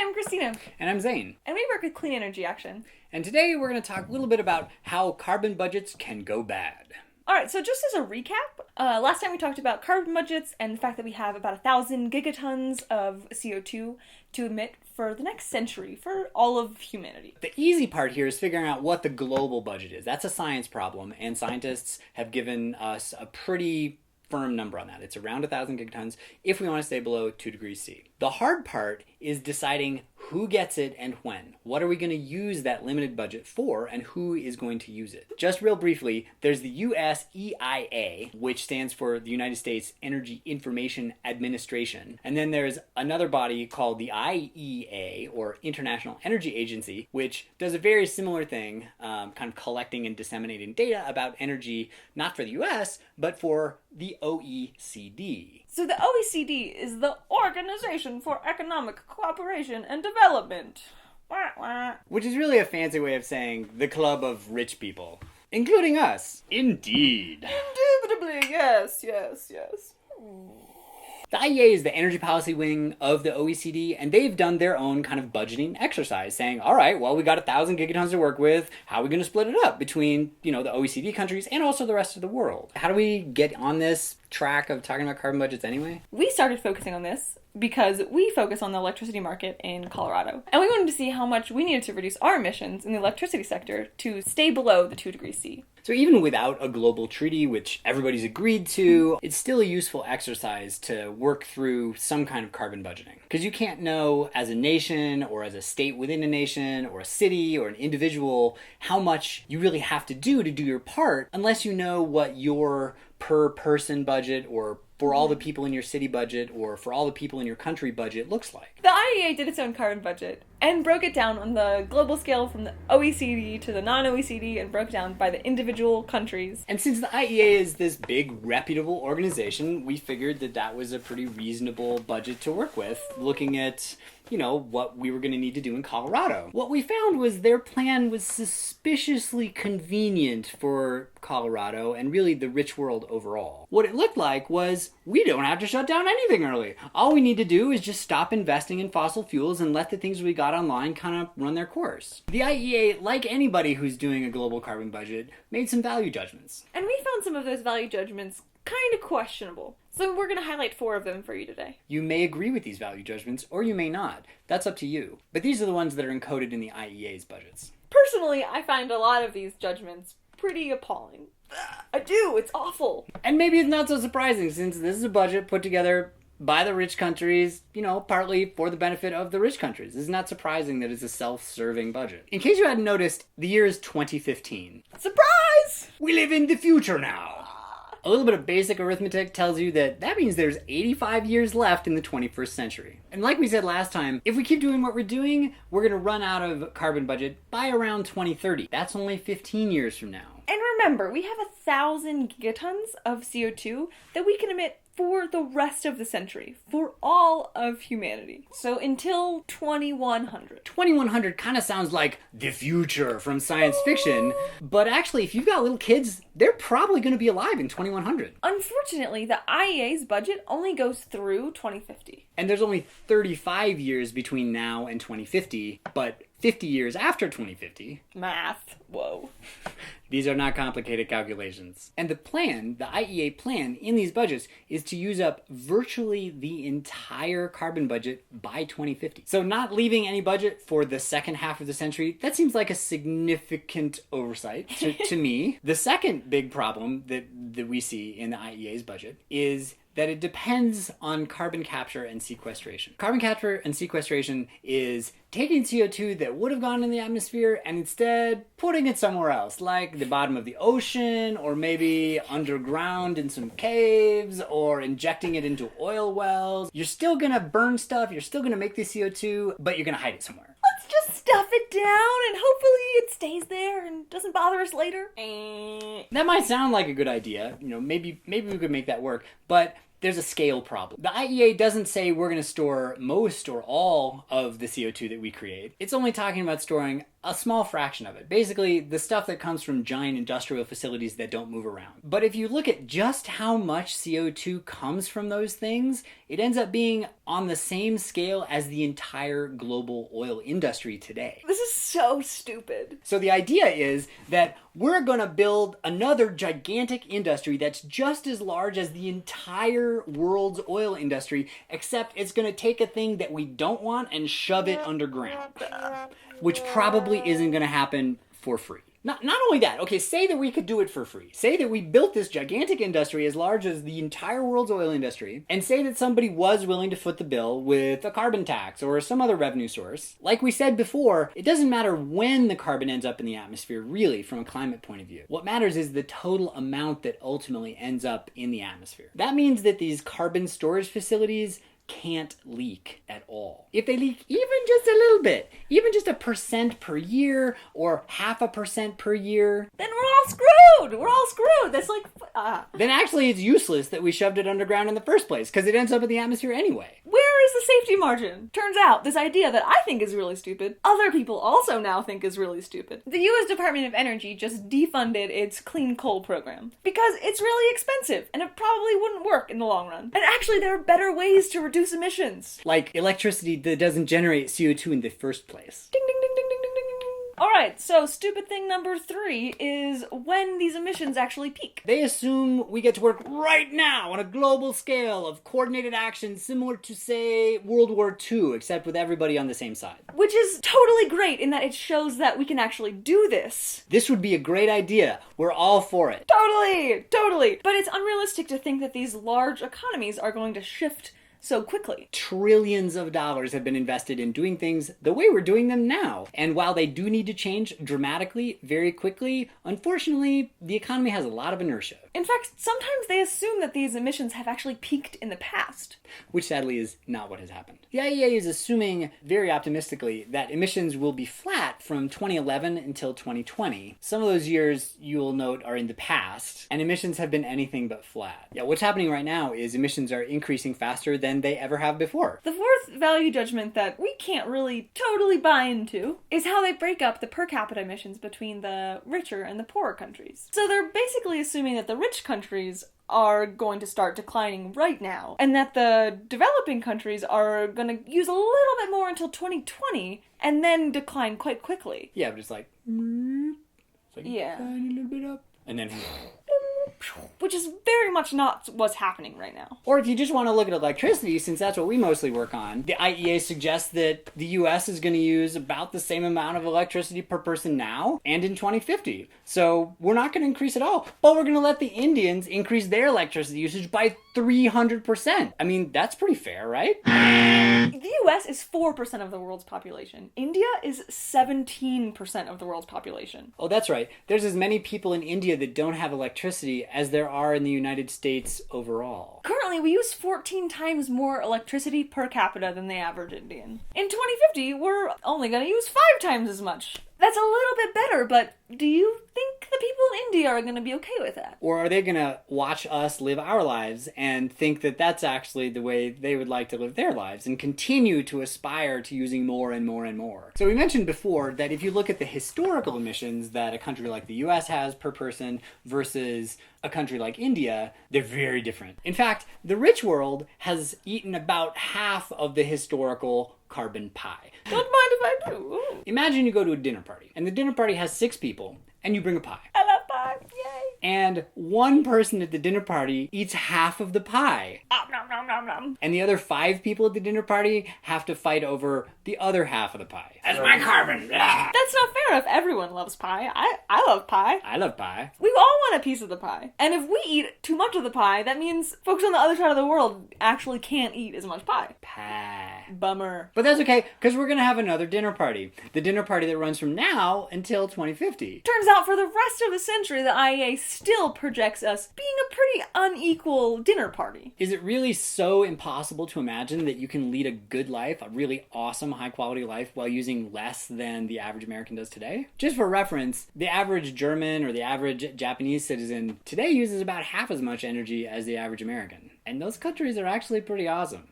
Hi, I'm Christina. And I'm Zane. And we work with Clean Energy Action. And today we're going to talk a little bit about how carbon budgets can go bad. Alright, so just as a recap, last time we talked about carbon budgets and the fact that we have about 1,000 gigatons of CO2 to emit for the next century, for all of humanity. The easy part here is figuring out what the global budget is. That's a science problem, and scientists have given us a pretty firm number on that. It's around 1,000 gigatons if we want to stay below 2 degrees C. The hard part is deciding who gets it and when. What are we going to use that limited budget for, and who is going to use it? Just real briefly, there's the US EIA, which stands for the United States Energy Information Administration. And then there's another body called the IEA, or International Energy Agency, which does a very similar thing, kind of collecting and disseminating data about energy, not for the US, but for the OECD. So the OECD is the Organization for Economic Cooperation and Development. Wah, wah. Which is really a fancy way of saying the club of rich people. Including us. Indeed. Indubitably, yes. The IEA is the energy policy wing of the OECD, and they've done their own kind of budgeting exercise, saying, all right, well, we got 1,000 gigatons to work with. How are we going to split it up between, the OECD countries and also the rest of the world? How do we get on this track of talking about carbon budgets anyway? We started focusing on this because we focus on the electricity market in Colorado. And we wanted to see how much we needed to reduce our emissions in the electricity sector to stay below the 2 degrees C. So even without a global treaty, which everybody's agreed to, it's still a useful exercise to work through some kind of carbon budgeting. Because you can't know as a nation or as a state within a nation or a city or an individual how much you really have to do your part unless you know what your per person budget or for all the people in your city budget or for all the people in your country budget looks like. The IEA did its own carbon budget and broke it down on the global scale from the OECD to the non-OECD and broke it down by the individual countries. And since the IEA is this big reputable organization, we figured that was a pretty reasonable budget to work with, looking at what we were going to need to do in Colorado. What we found was their plan was suspiciously convenient for Colorado and really the rich world overall. What it looked like was we don't have to shut down anything early. All we need to do is just stop investing in fossil fuels and let the things we got online kind of run their course. The IEA, like anybody who's doing a global carbon budget, made some value judgments. And we found some of those value judgments kind of questionable. So we're going to highlight 4 of them for you today. You may agree with these value judgments, or you may not. That's up to you. But these are the ones that are encoded in the IEA's budgets. Personally, I find a lot of these judgments pretty appalling. I do, it's awful. And maybe it's not so surprising, since this is a budget put together by the rich countries, partly for the benefit of the rich countries. It's not surprising that it's a self-serving budget. In case you hadn't noticed, the year is 2015. Surprise! We live in the future now. A little bit of basic arithmetic tells you that means there's 85 years left in the 21st century. And like we said last time, if we keep doing what we're doing, we're going to run out of carbon budget by around 2030. That's only 15 years from now. And remember, we have 1,000 gigatons of CO2 that we can emit for the rest of the century, for all of humanity. So until 2100. 2100 kind of sounds like the future from science fiction, but actually, if you've got little kids, they're probably going to be alive in 2100. Unfortunately, the IEA's budget only goes through 2050. And there's only 35 years between now and 2050, but 50 years after 2050. Math. Whoa. These are not complicated calculations. And the IEA plan in these budgets is to use up virtually the entire carbon budget by 2050. So not leaving any budget for the second half of the century, that seems like a significant oversight to me. The second big problem that we see in the IEA's budget is that it depends on carbon capture and sequestration. Carbon capture and sequestration is taking CO2 that would have gone in the atmosphere and instead putting it somewhere else, like the bottom of the ocean, or maybe underground in some caves, or injecting it into oil wells. You're still gonna burn stuff, you're still gonna make the CO2, but you're gonna hide it somewhere. Let's just stuff it down and hopefully it stays there and doesn't bother us later. That might sound like a good idea. Maybe we could make that work, but there's a scale problem. The IEA doesn't say we're going to store most or all of the CO2 that we create. It's only talking about storing a small fraction of it. Basically, the stuff that comes from giant industrial facilities that don't move around. But if you look at just how much CO2 comes from those things, it ends up being on the same scale as the entire global oil industry today. This is so stupid. So the idea is that we're going to build another gigantic industry that's just as large as the entire world's oil industry, except it's going to take a thing that we don't want and shove it underground, which probably isn't going to happen for free. Not only that, okay, say that we could do it for free. Say that we built this gigantic industry as large as the entire world's oil industry, and say that somebody was willing to foot the bill with a carbon tax or some other revenue source. Like we said before, it doesn't matter when the carbon ends up in the atmosphere, really, from a climate point of view. What matters is the total amount that ultimately ends up in the atmosphere. That means that these carbon storage facilities can't leak at all. If they leak even just a little bit, even just 1% per year or 0.5% per year, then we're all screwed. We're all screwed. That's like, then actually it's useless that we shoved it underground in the first place because it ends up in the atmosphere anyway. Where is the safety margin? Turns out this idea that I think is really stupid, other people also now think is really stupid. The US Department of Energy just defunded its clean coal program because it's really expensive and it probably wouldn't work in the long run. And actually there are better ways to reduce emissions. Like electricity that doesn't generate CO2 in the first place. Ding, ding, ding, ding, ding, ding, ding, ding. Alright, so stupid thing number 3 is when these emissions actually peak. They assume we get to work right now on a global scale of coordinated action similar to, say, World War II, except with everybody on the same side. Which is totally great in that it shows that we can actually do this. This would be a great idea. We're all for it. Totally. But it's unrealistic to think that these large economies are going to shift so quickly. Trillions of dollars have been invested in doing things the way we're doing them now. And while they do need to change dramatically, very quickly, unfortunately, the economy has a lot of inertia. In fact, sometimes they assume that these emissions have actually peaked in the past. Which sadly is not what has happened. The IEA is assuming very optimistically that emissions will be flat from 2011 until 2020. Some of those years, you'll note, are in the past, and emissions have been anything but flat. Yeah, what's happening right now is emissions are increasing faster than they ever have before. The fourth value judgment that we can't really totally buy into is how they break up the per capita emissions between the richer and the poorer countries. So they're basically assuming that the rich countries are going to start declining right now, and that the developing countries are going to use a little bit more until 2020, and then decline quite quickly. Yeah, but it's like Yeah. tiny little bit up, and then Which is very much not what's happening right now. Or if you just want to look at electricity, since that's what we mostly work on, the IEA suggests that the US is going to use about the same amount of electricity per person now and in 2050. So we're not going to increase at all, but we're going to let the Indians increase their electricity usage by 300%. I mean, that's pretty fair, right? The US is 4% of the world's population. India is 17% of the world's population. Oh, that's right. There's as many people in India that don't have electricity as there are in the United States overall. Currently, we use 14 times more electricity per capita than the average Indian. In 2050, we're only going to use 5 times as much. That's a little bit better, but do you think the people in India are going to be okay with that? Or are they going to watch us live our lives and think that that's actually the way they would like to live their lives and continue to aspire to using more and more and more? So we mentioned before that if you look at the historical emissions that a country like the US has per person versus a country like India, they're very different. In fact, the rich world has eaten about half of the historical carbon pie. Don't mind if I do. Ooh. Imagine you go to a dinner party, and the dinner party has 6 people, and you bring a pie. I love pie. Yay. And one person at the dinner party eats half of the pie. Nom, nom, nom, nom. And the other 5 people at the dinner party have to fight over the other half of the pie. That's my carbon! Blah. That's not fair if everyone loves pie. I love pie. I love pie. We all want a piece of the pie. And if we eat too much of the pie, that means folks on the other side of the world actually can't eat as much pie. Pie. Bummer. But that's okay, because we're going to have another dinner party. The dinner party that runs from now until 2050. Turns out for the rest of the century, the IEA still projects us being a pretty unequal dinner party. Is it really so impossible to imagine that you can lead a good life, a really awesome, high-quality life, while using less than the average American does today? Just for reference, the average German or the average Japanese citizen today uses about half as much energy as the average American. And those countries are actually pretty awesome.